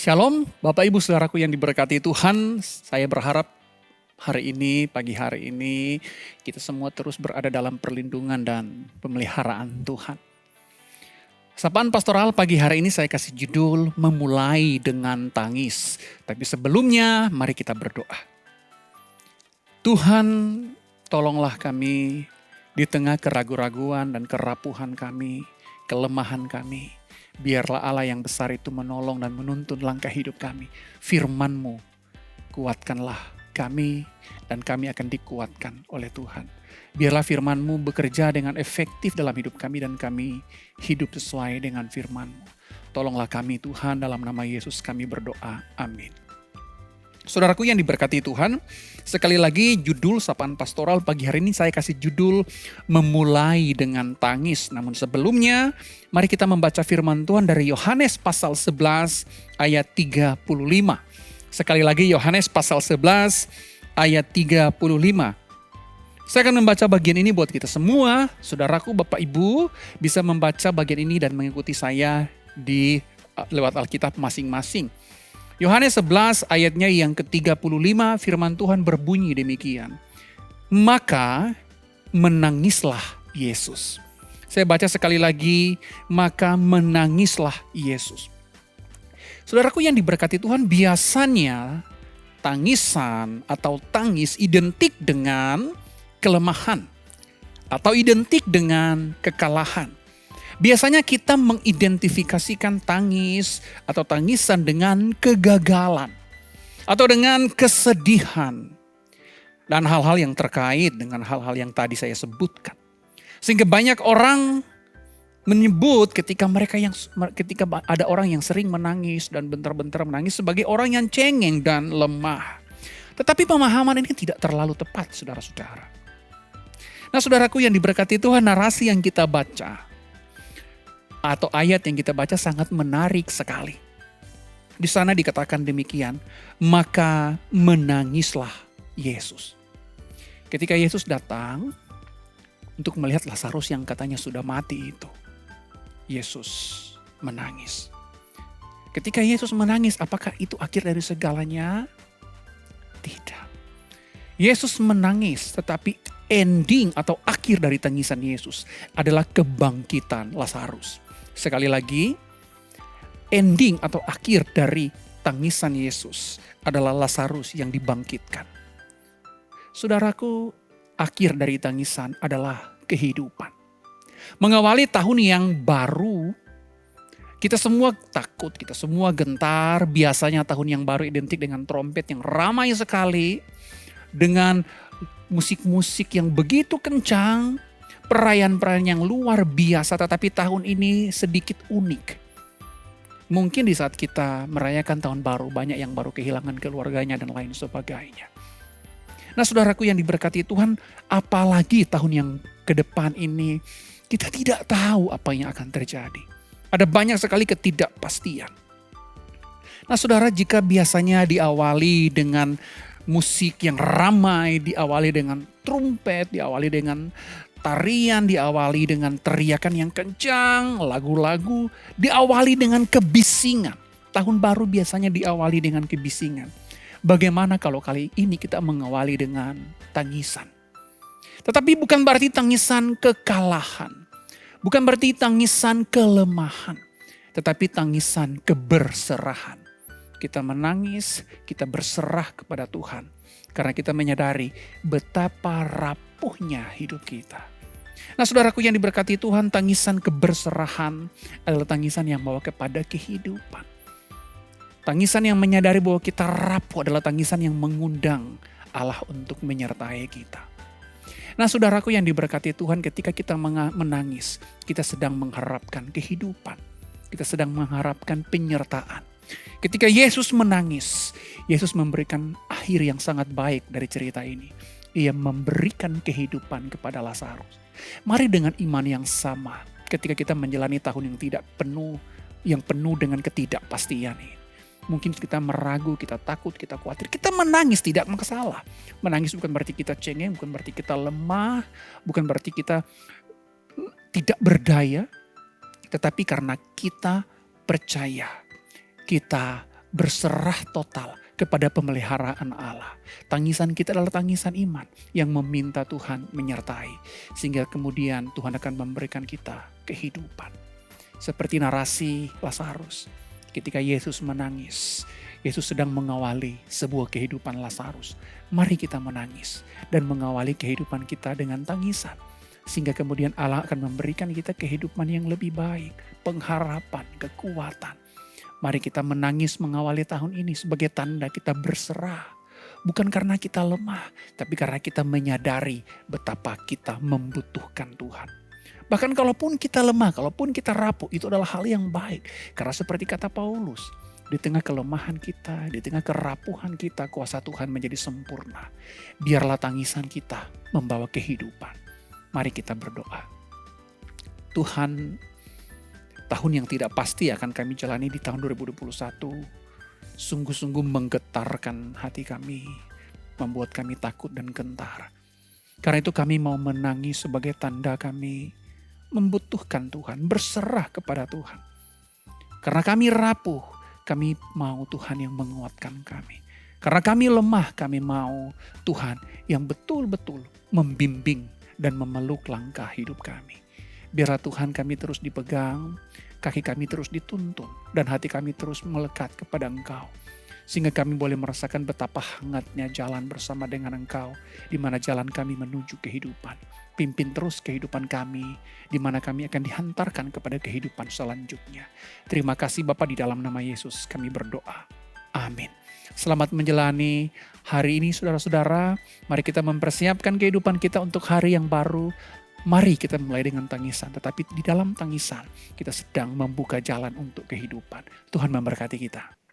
Shalom, Bapak Ibu Saudaraku yang diberkati Tuhan. Saya berharap pagi hari ini, kita semua terus berada dalam perlindungan dan pemeliharaan Tuhan. Sapaan pastoral pagi hari ini saya kasih judul Memulai dengan Tangis. Tapi sebelumnya, mari kita berdoa. Tuhan, tolonglah kami di tengah keraguan-raguan dan kerapuhan kami, kelemahan kami. Biarlah Allah yang besar itu menolong dan menuntun langkah hidup kami. Firman-Mu, kuatkanlah kami dan kami akan dikuatkan oleh Tuhan. Biarlah firman-Mu bekerja dengan efektif dalam hidup kami dan kami hidup sesuai dengan firman-Mu. Tolonglah kami Tuhan, dalam nama Yesus kami berdoa. Amin. Saudaraku yang diberkati Tuhan, sekali lagi judul sapaan pastoral pagi hari ini saya kasih judul Memulai dengan Tangis. Namun sebelumnya, mari kita membaca firman Tuhan dari Yohanes pasal 11 ayat 35. Sekali lagi Yohanes pasal 11 ayat 35. Saya akan membaca bagian ini buat kita semua. Saudaraku, Bapak Ibu bisa membaca bagian ini dan mengikuti saya di lewat Alkitab masing-masing. Yohanes 11 ayatnya yang ke-35 firman Tuhan berbunyi demikian. Maka menangislah Yesus. Saya baca sekali lagi, maka menangislah Yesus. Saudaraku yang diberkati Tuhan, biasanya tangisan atau tangis identik dengan kelemahan atau identik dengan kekalahan. Biasanya kita mengidentifikasikan tangis atau tangisan dengan kegagalan atau dengan kesedihan dan hal-hal yang terkait dengan hal-hal yang tadi saya sebutkan. Sehingga banyak orang menyebut ketika ada orang yang sering menangis dan bentar-bentar menangis sebagai orang yang cengeng dan lemah. Tetapi pemahaman ini tidak terlalu tepat, saudara-saudara. Nah, saudaraku yang diberkati Tuhan, narasi yang kita baca atau ayat yang kita baca sangat menarik sekali. Di sana dikatakan demikian, maka menangislah Yesus. Ketika Yesus datang untuk melihat Lazarus yang katanya sudah mati itu, Yesus menangis. Ketika Yesus menangis, apakah itu akhir dari segalanya? Tidak. Yesus menangis, tetapi ending atau akhir dari tangisan Yesus adalah kebangkitan Lazarus. Sekali lagi, ending atau akhir dari tangisan Yesus adalah Lazarus yang dibangkitkan. Saudaraku, akhir dari tangisan adalah kehidupan. Mengawali tahun yang baru, kita semua takut, kita semua gentar. Biasanya tahun yang baru identik dengan trompet yang ramai sekali, dengan musik-musik yang begitu kencang, perayaan-perayaan yang luar biasa, tetapi tahun ini sedikit unik. Mungkin di saat kita merayakan tahun baru, banyak yang baru kehilangan keluarganya dan lain sebagainya. Nah, saudaraku yang diberkati Tuhan, apalagi tahun yang ke depan ini, kita tidak tahu apa yang akan terjadi. Ada banyak sekali ketidakpastian. Nah, saudara, jika biasanya diawali dengan musik yang ramai, diawali dengan trompet, diawali dengan tarian, diawali dengan teriakan yang kencang, lagu-lagu, diawali dengan kebisingan. Tahun baru biasanya diawali dengan kebisingan. Bagaimana kalau kali ini kita mengawali dengan tangisan? Tetapi bukan berarti tangisan kekalahan. Bukan berarti tangisan kelemahan. Tetapi tangisan keberserahan. Kita menangis, kita berserah kepada Tuhan. Karena kita menyadari betapa rapuhnya hidup kita. Nah, saudaraku yang diberkati Tuhan, tangisan keberserahan adalah tangisan yang membawa kepada kehidupan. Tangisan yang menyadari bahwa kita rapuh adalah tangisan yang mengundang Allah untuk menyertai kita. Nah, saudaraku yang diberkati Tuhan, ketika kita menangis, kita sedang mengharapkan kehidupan. Kita sedang mengharapkan penyertaan. Ketika Yesus menangis, Yesus memberikan akhir yang sangat baik dari cerita ini. Ia memberikan kehidupan kepada Lazarus. Mari dengan iman yang sama ketika kita menjalani tahun yang tidak penuh, yang penuh dengan ketidakpastian ini. Mungkin kita meragu, kita takut, kita khawatir. Kita menangis tidak masalah. Menangis bukan berarti kita cengeng, bukan berarti kita lemah, bukan berarti kita tidak berdaya. Tetapi karena kita percaya, kita berserah total kepada pemeliharaan Allah. Tangisan kita adalah tangisan iman yang meminta Tuhan menyertai. Sehingga kemudian Tuhan akan memberikan kita kehidupan. Seperti narasi Lazarus. Ketika Yesus menangis, Yesus sedang mengawali sebuah kehidupan Lazarus. Mari kita menangis dan mengawali kehidupan kita dengan tangisan. Sehingga kemudian Allah akan memberikan kita kehidupan yang lebih baik, pengharapan, kekuatan. Mari kita menangis mengawali tahun ini sebagai tanda kita berserah. Bukan karena kita lemah, tapi karena kita menyadari betapa kita membutuhkan Tuhan. Bahkan kalaupun kita lemah, kalaupun kita rapuh, itu adalah hal yang baik. Karena seperti kata Paulus, di tengah kelemahan kita, di tengah kerapuhan kita, kuasa Tuhan menjadi sempurna. Biarlah tangisan kita membawa kehidupan. Mari kita berdoa. Tuhan, tahun yang tidak pasti akan kami jalani di tahun 2021, sungguh-sungguh menggetarkan hati kami, membuat kami takut dan gentar. Karena itu kami mau menangis sebagai tanda kami membutuhkan Tuhan, berserah kepada Tuhan. Karena kami rapuh, kami mau Tuhan yang menguatkan kami. Karena kami lemah, kami mau Tuhan yang betul-betul membimbing dan memeluk langkah hidup kami. Biarlah Tuhan kami terus dipegang, kaki kami terus dituntun, dan hati kami terus melekat kepada Engkau. Sehingga kami boleh merasakan betapa hangatnya jalan bersama dengan Engkau, di mana jalan kami menuju kehidupan. Pimpin terus kehidupan kami, di mana kami akan dihantarkan kepada kehidupan selanjutnya. Terima kasih Bapa, di dalam nama Yesus kami berdoa. Amin. Selamat menjalani hari ini saudara-saudara. Mari kita mempersiapkan kehidupan kita untuk hari yang baru. Mari kita mulai dengan tangisan, tetapi di dalam tangisan kita sedang membuka jalan untuk kehidupan. Tuhan memberkati kita.